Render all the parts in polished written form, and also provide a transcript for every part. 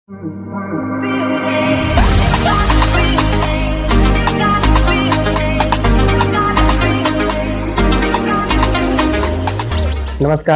नमस्कार,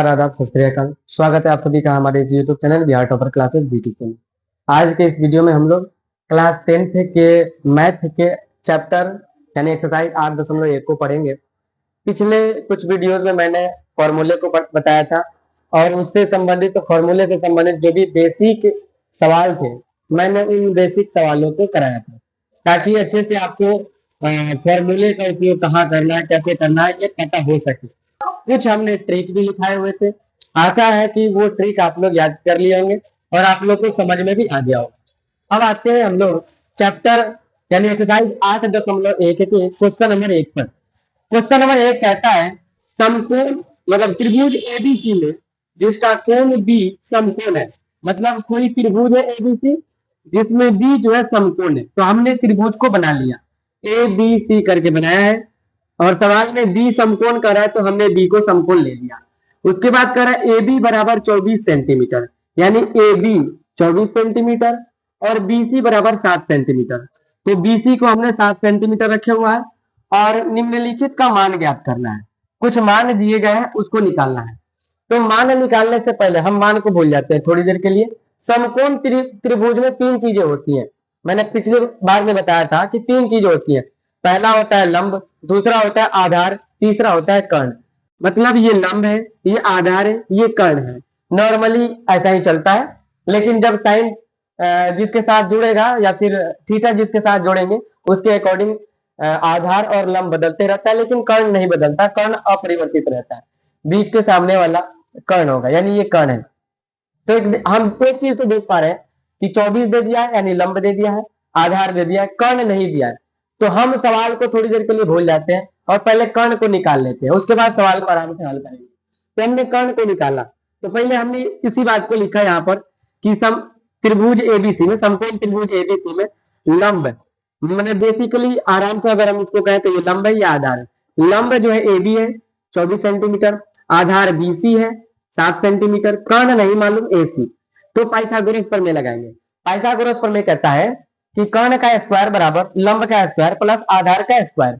आदाब, सत श्री अकाल। स्वागत है आप सभी का हमारे YouTube channel Bihar topper classes BTC में। आज के इस वीडियो में हम लोग क्लास 10th के मैथ के चैप्टर यानी एक्सरसाइज 8.1 को पढ़ेंगे। पिछले कुछ वीडियोस में मैंने फॉर्मूले को बताया था और उससे संबंधित फॉर्मूले से संबंधित जो भी बेसिक सवाल थे मैंने उन बेसिक सवालों को कराया था ताकि अच्छे से आपको फॉर्मूले का उपयोग कहाँ करना है, कैसे करना है, ये पता हो सके। कुछ हमने ट्रिक भी लिखाए हुए थे। आशा है कि वो ट्रिक आप लोग याद कर लिए होंगे और आप लोग को समझ में भी आ गया होगा। अब आते हैं हम लोग चैप्टर यानी एक्सरसाइज 8.1 के क्वेश्चन नंबर 1 पर। क्वेश्चन नंबर 1 कहता है समकोण मतलब त्रिभुज एबीसी में जिसका कोण बी समकोण है। मतलब कोई त्रिभुज है एबीसी जिसमें बी जो है समकोण है। तो हमने त्रिभुज को बना लिया, ए बी सी करके बनाया है और सवाल में बी समकोण कर रहा है तो हमने बी को समकोण ले लिया। उसके बाद कर रहा है ए बी बराबर 24 सेंटीमीटर यानी ए बी 24 सेंटीमीटर और बी सी बराबर 7 सेंटीमीटर। तो बी सी को हमने 7 सेंटीमीटर रखे हुआ है और निम्नलिखित का मान ज्ञात करना है। कुछ मान दिए गए हैं उसको निकालना है। तो मान निकालने से पहले हम मान को भूल जाते हैं थोड़ी देर के लिए। समकोण त्रिभुज में 3 चीजें होती हैं। मैंने पिछले बार में बताया था कि 3 चीजें होती हैं। पहला होता है लंब, दूसरा होता है आधार, तीसरा होता है कर्ण। मतलब ये लंब है, ये आधार है, ये कर्ण है। नॉर्मली ऐसा ही चलता है, लेकिन जब साइन जिसके साथ जुड़ेगा या फिर थीटा जिसके साथ जोड़ेंगे उसके अकॉर्डिंग आधार और लंब बदलते रहता है, लेकिन कर्ण नहीं बदलता, कर्ण अपरिवर्तित रहता है। बीच के सामने वाला कर्ण होगा यानी ये कर्ण है। तो हम एक चीज तो देख पा रहे हैं कि 24 दे दिया है यानी लंब दे दिया है, आधार दे दिया है, कर्ण नहीं दिया है। तो हम सवाल को थोड़ी देर के लिए भूल जाते हैं और पहले कर्ण को निकाल लेते हैं, उसके बाद सवाल को आराम से हल करेंगे। तो हमने कर्ण को निकाला तो पहले हमने इसी बात को लिखा यहाँ पर कि सम त्रिभुज एबीसी में, समकोण त्रिभुज एबीसी में लंब मैंने बेसिकली आराम से अगर हम इसको कहें तो ये लंब है या आधार है। लंब जो है एबी है 24 सेंटीमीटर, आधार बीसी है 7 सेंटीमीटर, कर्ण नहीं मालूम एसी। तो पाइथागोरस प्रमेय लगाएंगे। पाइथागोरस प्रमेय कहता है कि कर्ण का स्क्वायर बराबर लंब का स्क्वायर प्लस आधार का स्क्वायर।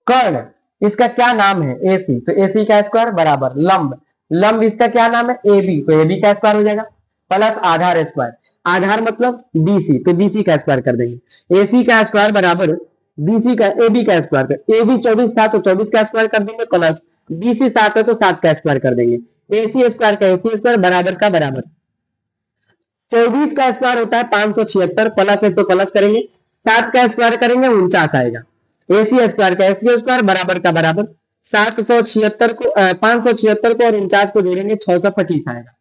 कर्ण इसका क्या नाम है एसी, तो एसी का स्क्वायर बराबर लंब, लंब इसका क्या नाम है एबी, तो एबी का स्क्वायर हो जाएगा प्लस आधार स्क्वायर। आधार मतलब बीसी, तो बीसी का स्क्वायर कर देंगे। एसी का स्क्वायर बराबर बीसी का एबी का स्क्वायर, तो एबी 24 था तो 24 का स्क्वायर कर देंगे प्लस बीसी 7 है तो 7 का स्क्वायर कर देंगे। एसी स्क्वायर का एसी स्क्वायर बराबर का बराबर 24 का स्क्वायर होता है 576 प्लस है तो प्लस करेंगे, 7 का स्क्वायर करेंगे 49 आएगा। एसी स्क्वायर का एसी स्क्वायर बराबर का बराबर 776 को 576 को और 49 को जोड़ेंगे 625 आएगा।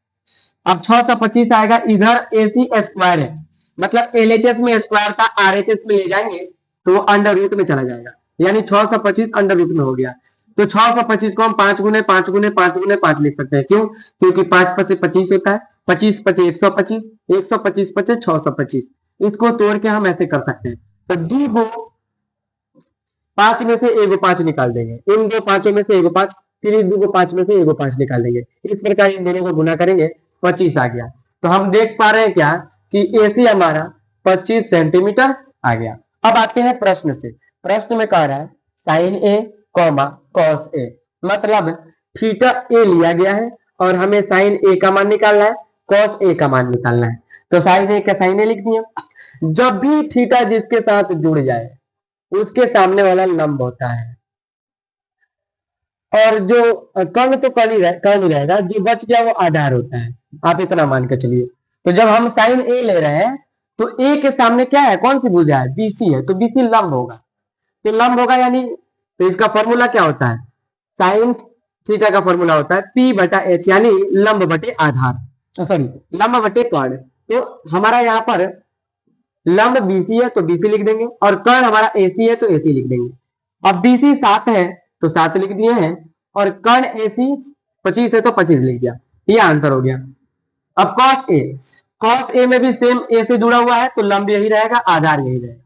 अब 625 आएगा, इधर एसी स्क्वायर है मतलब एलएचएस में स्क्वायर था, आरएचएस में ले जाएंगे तो अंडर रूट में चला जाएगा यानी 625 अंडर रूट में हो गया। तो 625 को हम 5 गुने 5 गुने 5 गुने 5 लिख सकते हैं। क्यों? क्योंकि 5 5 25 होता है, 25 25 125, 125 25 625। इसको तोड़ के हम ऐसे कर सकते हैं। तो दो को 5 में से एगो 5 निकाल देंगे, इन दो पांचों में से एगो 5, फिर इन दो 5 में से एगो 5 निकाल देंगे। इस प्रकार इन दोनों को गुना करेंगे 25 आ गया। तो हम देख पा रहे हैं क्या कि एसी हमारा 25 सेंटीमीटर आ गया। अब आते हैं प्रश्न से। प्रश्न में कह रहा है sign A comma cos A, मतलब थीटा ए लिया गया है और हमें साइन ए का मान निकालना है, कॉस ए का मान निकालना है। तो साइन ए का साइन ए लिख दिया। जब भी थीटा जिसके साथ जुड़ जाए उसके सामने वाला लंब होता है और जो कर्ण तो कर्ण ही रहेगा, जो बच गया वो आधार होता है। आप इतना मान के चलिए। तो जब हम साइन ए ले रहे हैं तो ए के सामने क्या है, कौन सी भुजा है, बीसी है, तो बीसी लंब होगा। तो लंब होगा यानी तो इसका फॉर्मूला क्या होता है, साइन थीटा का फॉर्मूला होता है पी बटा एच यानी लंब बटे आधार, सॉरी लंब बटे कर्ण। तो हमारा यहाँ पर लंब बीसी है तो बीसी लिख देंगे और कर्ण हमारा एसी है तो एसी लिख देंगे। अब बीसी 7 है तो 7 लिख दिए हैं और कर्ण एसी 25 है तो 25 लिख दिया। ये आंसर हो गया। अब कॉस ए, कॉस ए में भी सेम ए से जुड़ा हुआ है तो लंब यही रहेगा, आधार यही रहेगा।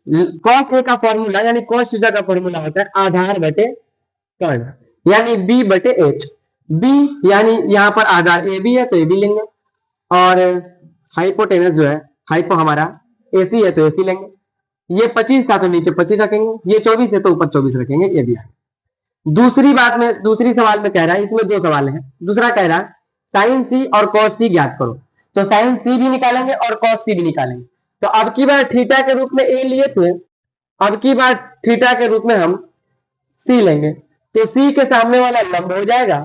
कॉस ए का फॉर्मूला यानी कॉस थीटा का फॉर्मूला होता है आधार बटे कर्ण यानी बी बटे एच। बी यानी यहाँ पर आधार ए बी है तो ए बी लेंगे और हाइपोटेनस जो है हाइपो हमारा AC है तो AC लेंगे, ये 25 था तो नीचे 25 रखेंगे, ये 24 है तो ऊपर 24 रखेंगे, ये भी है। दूसरी बात में, दूसरी सवाल में कह रहा है, इसमें दो सवाल है। दूसरा कह रहा है साइन सी और कॉस सी ज्ञात करो, तो साइन सी भी निकालेंगे और कॉस सी भी निकालेंगे। तो अब की बार थीटा के रूप में ए लिए थे, अब की बार थीटा के रूप में हम सी लेंगे, तो सी के सामने वाला लंब हो जाएगा,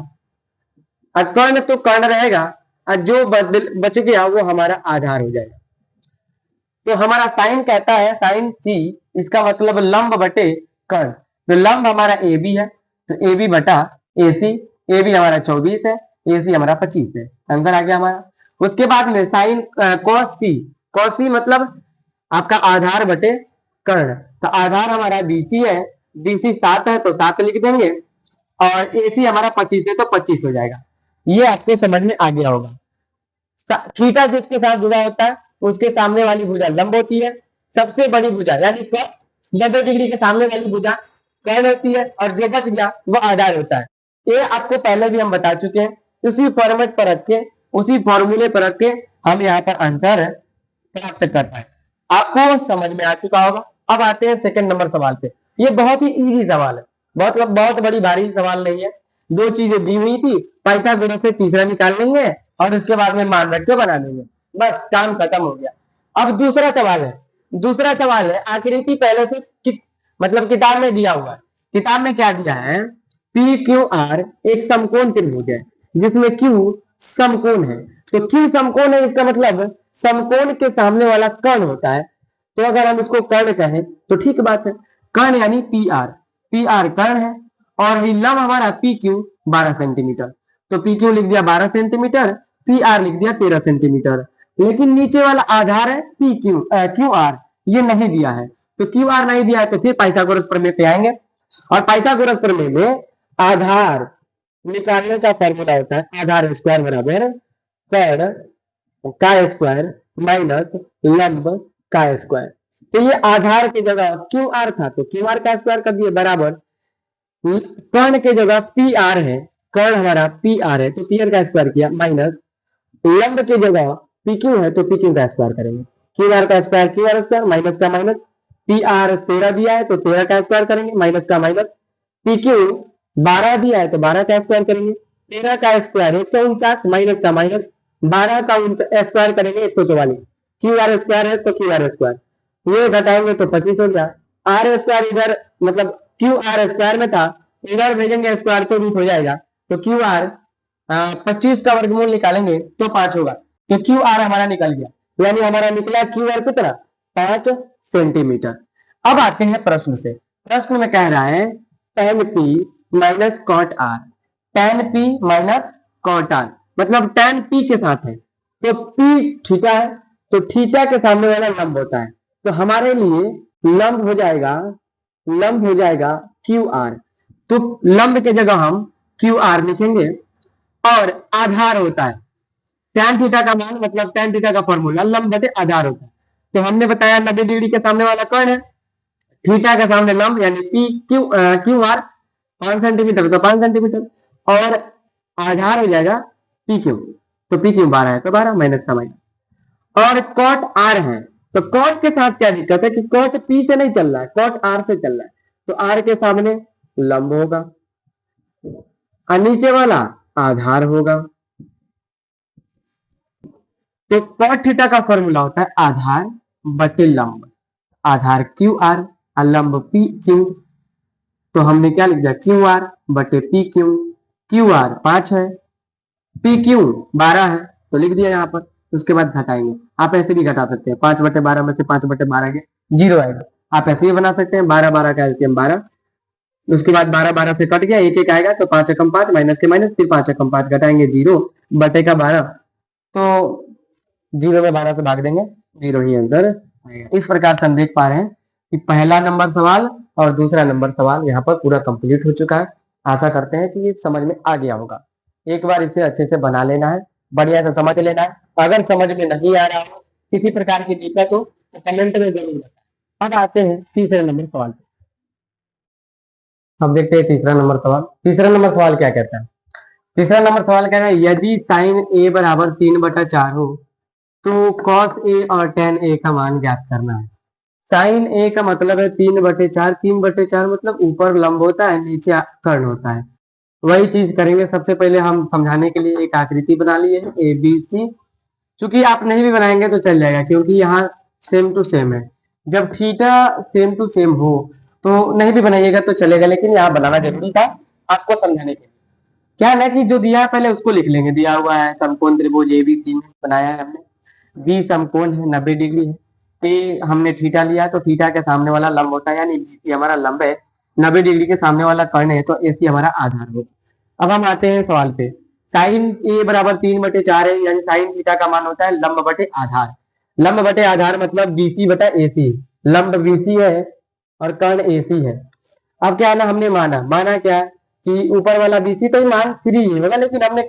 और कर्ण तो कर्ण रहेगा, और जो बच गया वो हमारा आधार हो जाएगा। तो हमारा साइन कहता है साइन सी, इसका मतलब लंब बटे कर्ण, तो लंब हमारा ए बी है, तो ए बी बटा ए सी, ए बी हमारा 24 है, ए सी हमारा 25 है, आंसर आ गया हमारा। उसके बाद में साइन कॉस सी मतलब आपका आधार बटे कर्ण, तो आधार हमारा बीसी है, बीसी 7 है तो 7 लिख देंगे, और ए सी हमारा 25 है तो 25 हो जाएगा। ये आपको समझ में आ गया होगा। थीटा जिसके साथ जुड़ा होता है उसके सामने वाली भुजा लंब होती है, सबसे बड़ी भुजा यानी 90 डिग्री के सामने वाली भुजा कर्ण होती है, और जो बच गया वो आधार होता है। ये आपको पहले भी हम बता चुके हैं, उसी फॉर्मेट पर रख के, उसी फॉर्मूले पर रख के हम यहाँ पर आंसर प्राप्त कर पाए। आपको समझ में आ चुका होगा। अब आते हैं सेकंड नंबर सवाल पे। ये बहुत ही इजी सवाल है, बहुत बड़ी भारी सवाल नहीं है। दो चीजें दी हुई थी, पाइथागोरस से तीसरा निकाल लेंगे और उसके बाद में मान रख के बना लेंगे, बस काम खत्म हो गया। अब दूसरा सवाल है आकृति पहले से मतलब किताब में दिया हुआ है। किताब में क्या दिया है, पी क्यू आर एक समकोण त्रिभुज है जिसमें क्यू समकोण है, तो क्यू समकोण है इसका मतलब समकोण के सामने वाला कर्ण होता है, तो अगर हम इसको कर्ण कहें तो ठीक बात है, कर्ण यानी पी आर कर्ण है, और लंब हमारा पी क्यू 12 सेंटीमीटर, तो पी क्यू लिख दिया 12 सेंटीमीटर, पी आर लिख दिया 13 सेंटीमीटर। लेकिन नीचे वाला आधार है पी क्यू आर, ये नहीं दिया है, तो क्यू आर नहीं दिया है तो फिर पाइथागोरस प्रमेय पे आएंगे, और पाइथागोरस प्रमेय में आधार निकालने का फॉर्मूला होता है आधार स्क्वायर बराबर कर्ण का स्क्वायर माइनस लंब का स्क्वायर। तो ये आधार की जगह क्यू आर था तो क्यू आर का स्क्वायर कर दिए बराबर कर्ण के जगह पी आर है, कर्ण हमारा पी आर है तो पी आर का स्क्वायर किया, माइनस लंब की जगह पी क्यू है तो पी क्यू का स्क्वायर करेंगे, क्यू आर का square Q R square, minus का माइनस, पी आर 13 दिया है तो 13 का स्क्वायर करेंगे, माइनस का माइनस, पी क्यू 12 दिया है तो 12 का स्क्वायर करेंगे, 13 का स्क्वायर 149, माइनस का माइनस, 12 का स्क्वायर करेंगे 144, क्यू आर स्क्वायर है तो क्यू आर स्क्वायर, ये घटाएंगे तो 25 हो गया, आर स्क्वायर इधर मतलब क्यू आर स्क्वायर में था, इधर भेजेंगे स्क्वायर तो रूट हो जाएगा, तो क्यू आर 25 का वर्गमूल निकालेंगे तो 5 होगा, तो क्यू आर हमारा निकल गया, यानी हमारा निकला क्यू आर कितना 5 सेंटीमीटर। अब आते हैं प्रश्न से। प्रश्न में कह रहा है tan p minus cot R, tan p minus cot R मतलब tan p के साथ है, तो p थीटा है तो थीटा के सामने वाला लंब होता है, तो हमारे लिए लंब हो जाएगा क्यू आर, तो लंब के जगह हम क्यू आर लिखेंगे, और आधार होता है tan थीटा का मान मतलब tan थीटा का फॉर्मूला लंब बटे आधार होता है, तो हमने बताया 90 डिग्री के सामने वाला कर्ण है, थीटा के सामने लंब यानी पी क्यू आर 5 सेंटीमीटर तो 5 सेंटीमीटर, और आधार हो जाएगा पी क्यू, तो पी क्यू 12 है तो 12 माइनस का माइनस, और कॉट आर है, तो कॉट के साथ क्या दिक्कत है कि कॉट पी से नहीं चल रहा है, कॉट आर से चल रहा है, तो आर के सामने लंब होगा और नीचे वाला आधार होगा, तो कॉट थीटा का फॉर्मूला होता है आधार बटे लंब, आधार क्यू आर और लंब पी क्यू, तो हमने क्या लिख दिया क्यू आर बटे पी क्यू, क्यू आर 5 है, पी क्यू 12 है तो लिख दिया यहाँ पर, उसके बाद घटाएंगे, आप ऐसे भी घटा सकते हैं, 5 बटे 12 में से 5 बटे 12 गया 0 आएगा, आप ऐसे ही बना सकते हैं 12 12 का एलसीएम 12, उसके बाद 12 12 से कट गया, एक एक आएगा तो 5 एकम 5 माइनस के माइनस, फिर 5 एकम 5 घटाएंगे 0 बटे का 12, तो 0 में 12 से भाग देंगे 0 ही आंसर आएगा। इस प्रकार से हम देख पा रहे हैं कि पहला नंबर सवाल और दूसरा नंबर सवाल यहाँ पर पूरा कंप्लीट हो चुका है। आशा करते हैं कि ये समझ में आ गया होगा। एक बार इसे अच्छे से बना लेना है, बढ़िया से समझ लेना है। अगर समझ में नहीं आ रहा हो, किसी प्रकार की दिक्कत हो तो कमेंट में जरूर बताएं। अब आते हैं तीसरे नंबर सवाल पे। अब देखते हैं तीसरा नंबर सवाल। तीसरा नंबर सवाल क्या कहता है? तीसरा नंबर सवाल कह रहा है यदि साइन ए बराबर 3/4 हो तो कॉस ए और टेन ए का मान ज्ञात करना है। साइन ए का मतलब है 3/4, 3/4 मतलब ऊपर लंब होता है, नीचे कर्ण होता है। वही चीज करेंगे। सबसे पहले हम समझाने के लिए एक आकृति बना लिए है ए बी सी। चूंकि आप नहीं भी बनाएंगे तो चल जाएगा, क्योंकि यहाँ सेम टू सेम है। जब थीटा सेम टू सेम हो तो नहीं भी बनाइएगा तो चलेगा, लेकिन यहाँ बनाना जरूरी था आपको समझाने के लिए। क्या है ना कि जो दिया है पहले उसको लिख लेंगे। दिया हुआ है समकोण त्रिभुज एबीसी में बनाया है हमने। बी समकोण है, 90 डिग्री है। ए हमने थीटा लिया, तो थीटा के सामने वाला लंब होता है, यानी बीसी हमारा लंब है। 90 डिग्री के सामने वाला कर्ण है, तो एसी हमारा आधार होगा। अब हम आते हैं सवाल पे। साइन ए बराबर 3/4 है, यानी साइन थीटा का मान होता है लंब बटे आधार। लंब बटे आधार मतलब बीसी बटा एसी। लंब बीसी है और कर्ण एसी है। अब क्या है ना, हमने माना क्या है कि ऊपर वाला बीसी तो मान 3 ही होगा, लेकिन हमने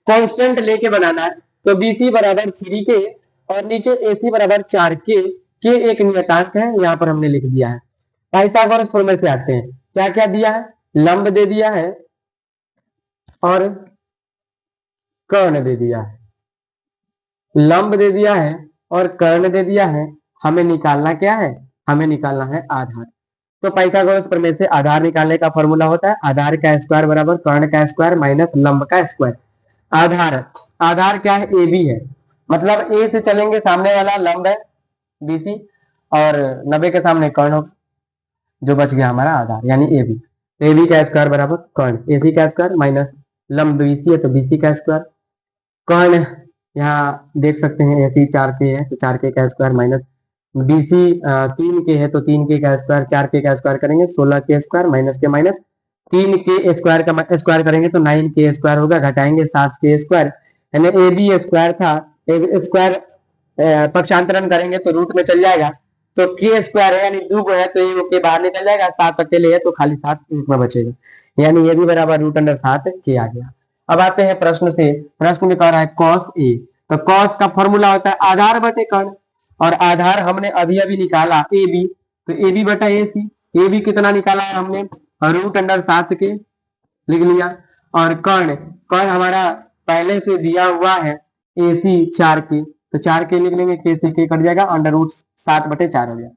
कांस्टेंट लेके बनाना है। तो बीसी बराबर 3 के और नीचे एसी बराबर 4 के एक नियतांक है, यहाँ पर हमने लिख दिया है। पाइथागोरस फॉर्मूले से आते हैं। क्या क्या दिया है, लंब दे दिया है और कर्ण दे दिया है। लंब दे दिया है और कर्ण दे दिया है। हमें निकालना क्या है, हमें निकालना है आधार। तो पाइथागोरस प्रमेय से आधार निकालने का फॉर्मूला होता है आधार का स्क्वायर बराबर कर्ण का स्क्वायर माइनस लंब का स्क्वायर। आधार आधार क्या है, ए बी है। मतलब ए से चलेंगे, सामने वाला लंब है बीसी और 90 के सामने कर्ण होगा, जो बच गया हमारा आधार यानी ए बी। ए बी का स्क्वायर बराबर कर्ण ए सी का स्क्वायर माइनस लंब बीसी है तो बीसी का स्क्वायर। कर्ण यहाँ देख सकते हैं ए सी 4 के है तो 4 के का स्क्वायर माइनस बीसी 3 के है तो 3 के का स्क्वायर, 4 के का स्क्वायर करेंगे 16 के स्क्वायर माइनस के माइनस 3 के स्क्वायर का स्क्वायर करेंगे तो 9 के स्क्वायर होगा, घटाएंगे 7 के स्क्वायर यानी ए बी स्क्वायर था। ए स्क्वायर पक्षांतरण करेंगे तो रूट में चल जाएगा, तो के स्क्वायर है यानी 2 है तो ये के बाहर निकल जाएगा, 7 अकेले है तो खाली 7 एक में बचेगा, यानी ये भी बराबर √7 के आ गया। अब आते हैं प्रश्न से। प्रश्न में कह रहा है कॉस ए, तो कॉस का फॉर्मूला होता है आधार बटे कर्ण, और आधार हमने अभी अभी निकाला ए बी, तो ए बी बटा ए सी। ए बी कितना निकाला है हमने, √7 के लिख लिया। और कर्ण कर्ण हमारा पहले से दिया हुआ है ए सी 4 के, तो 4 के लिख लेंगे, के से के कट जाएगा, √7/4 हो गया।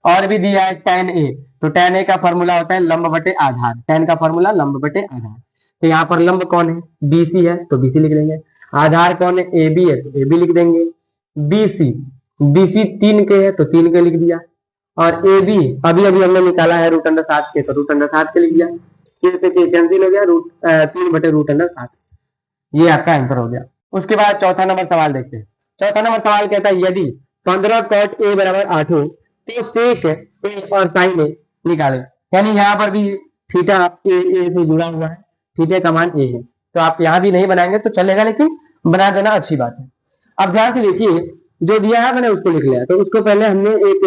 और भी दिया है tan ए, तो tan ए का फॉर्मूला होता है लंब बटे आधार। tan का फॉर्मूला लंब बटे आधार। तो यहाँ पर लंब कौन है, बीसी है तो बीसी लिख देंगे। आधार कौन है, ए बी है तो ए बी लिख देंगे। बीसी बीसी 3 के है तो 3 के लिख दिया। और ए बी अभी अभी हमने निकाला है √7 के, तो √7 के लिख दिया। के से के कैंसिल हो गया, 3/√7। ये आपका आंसर हो गया। उसके बाद चौथा नंबर सवाल देखते हैं। चौथा नंबर सवाल कहता है यदि 15 cot ए बराबर 8 हो तो सेक ए और साइन ए निकालें। यानी यहाँ पर भी थीटा ए से जुड़ा हुआ है, थीटा का मान ए है, तो आप यहाँ भी नहीं बनाएंगे तो चलेगा, लेकिन बना देना अच्छी बात है। अब ध्यान से देखिए, जो दिया है मैंने उसको लिख लिया। तो उसको पहले हमने एक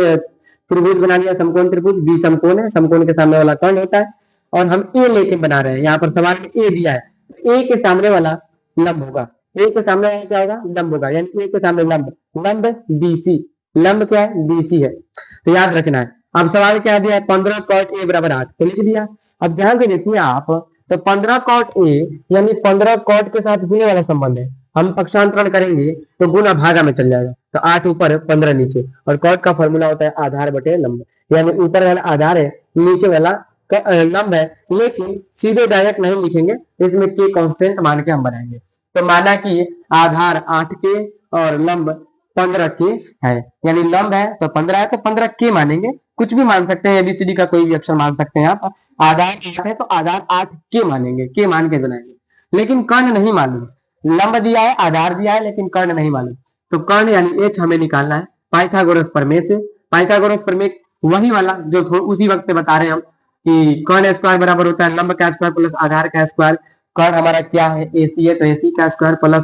त्रिभुज बना लिया, समकोण त्रिभुज। बी समकोण है, समकोण के सामने वाला कर्ण होता है, और हम ए लेके बना रहे हैं। यहाँ पर सवाल में ए दिया है, ए के सामने वाला लंब होगा। ए के सामने वाला क्या होगा, लंब होगा, यानी ए के सामने लंब, लंब बीसी। लंब क्या है, बीसी है, तो याद रखना है। अब सवाल क्या दिया है, 15 cot ए बराबर 8, तो लिख दिया। अब ध्यान से देखिए आप, तो 15 cot ए यानी 15 cot के साथ गुणे वाला संबंध है। हम पक्षांतरण करेंगे तो गुना भागा में चल जाएगा, तो 8 ऊपर 15 नीचे। और cot का फॉर्मूला होता है आधार बटे लंब, यानी ऊपर वाला आधार है, नीचे वाला लंब है। लेकिन सीधे डायरेक्ट नहीं लिखेंगे, इसमें के कांस्टेंट मान के हम बनाएंगे। तो माना कि आधार 8 के और लंब 15 के है, यानी लंब है तो 15 है तो 15 के मानेंगे। कुछ भी मान सकते हैं, एबीसीडी का कोई भी अक्षर मान सकते हैं आप। आधार 8 है तो आधार 8 के मानेंगे, के मान के बनाएंगे। लेकिन कर्ण नहीं मालूम, लंब दिया है आधार दिया है लेकिन कर्ण नहीं मालूम, तो कर्ण यानी एच हमें निकालना है पाइथागोरस प्रमेय से। पाइथागोरस प्रमेय वही वाला जो उसी वक्त से बता रहे हैं हम कि कर्ण स्क्वायर बराबर होता है लंब का स्क्वायर प्लस आधार का स्क्वायर। कर्ण हमारा क्या है, एसी है तो एसी का स्क्वायर प्लस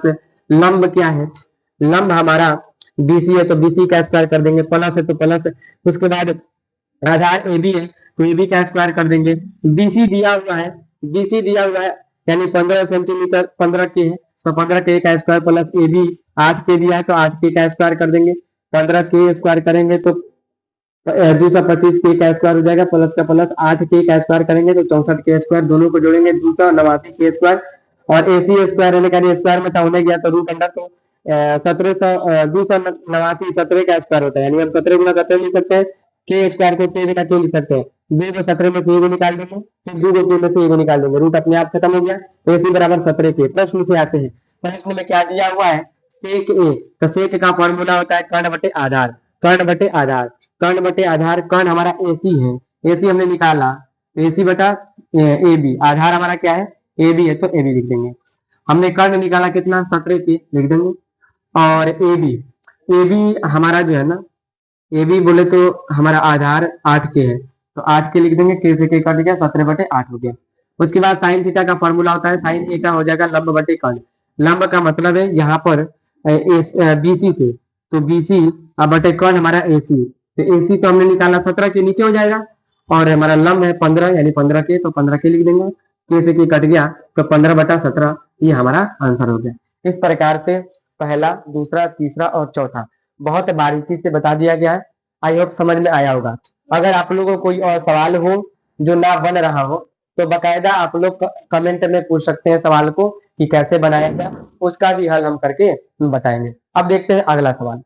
लंब क्या है, लंब हमारा बीसी है तो बीसी का स्क्वायर कर देंगे, प्लस है तो प्लस। उसके बाद आधार ए बी है तो ए बी का स्क्वायर कर देंगे। बीसी दिया हुआ है, बीसी दिया हुआ है यानी 15 सेंटीमीटर, 15 के है तो 15 के का स्क्वायर प्लस ए बी 8 के दिया है तो 8 के का स्क्वायर कर देंगे। 15 के स्क्वायर करेंगे तो 225 के का स्क्वायर हो जाएगा, प्लस का प्लस 8 के का स्क्वायर करेंगे तो 64 के स्क्वायर, दोनों को जोड़ेंगे 289 के स्क्वायर। और एसी स्क्वायर यानी स्क्वायर में था, उन्हें गया तो √अंडर, तो 17 289 17 का स्क्वायर होता है, यानी हम 17 गुना 17 लिख सकते हैं, के स्क्वायर को के बिना क्यों लिख सकते हैं, 2 को 17 में से ए को निकाल देंगे, फिर 2 को 2 में से ए को निकाल देंगे, रूट अपने आप खत्म हो गया, तो इसी बराबर 17 के। प्रश्न से आते हैं, प्रश्न में क्या दिया हुआ है, सेक ए, तो सेक का फॉर्मूला होता है कर्ण बटे आधार, कर्ण बटे आधार, कर्ण बटे आधार, कर्ण हमारा एसी है, एसी हमने निकाला, एसी बटा ए बी, आधार हमारा क्या है ए बी है, तो ए बी लिख देंगे। हमने कर्ण निकाला कितना 17 के, लिख देंगे। और ए बी हमारा जो है ना, ए बी बोले तो हमारा आधार 8 के है, तो 8 के लिख देंगे, के से के कट गया, 17 बटे 8 हो गया। उसके बाद साइन थीटा का फॉर्मूला होता है, साइन ए का हो जाएगा लंब बटे कर्ण, लंब का मतलब है यहाँ पर बीसी से, तो बीसी बटे कर्ण हमारा एसी, तो एसी तो हमने निकाला 17 के, नीचे हो जाएगा, और हमारा लंब है 15 यानी 15 के, तो 15 के लिख देंगे, के से के कट गया, तो 15 बटा 17 ये हमारा आंसर हो गया। इस प्रकार से पहला, दूसरा, तीसरा और चौथा बहुत बारीकी से बता दिया गया है। आई होप समझ में आया होगा। अगर आप लोगों को कोई और सवाल हो जो ना बन रहा हो, तो बकायदा आप लोग कमेंट में पूछ सकते हैं सवाल को कि कैसे बनाया जाए, उसका भी हल हम करके बताएंगे। अब देखते हैं अगला सवाल।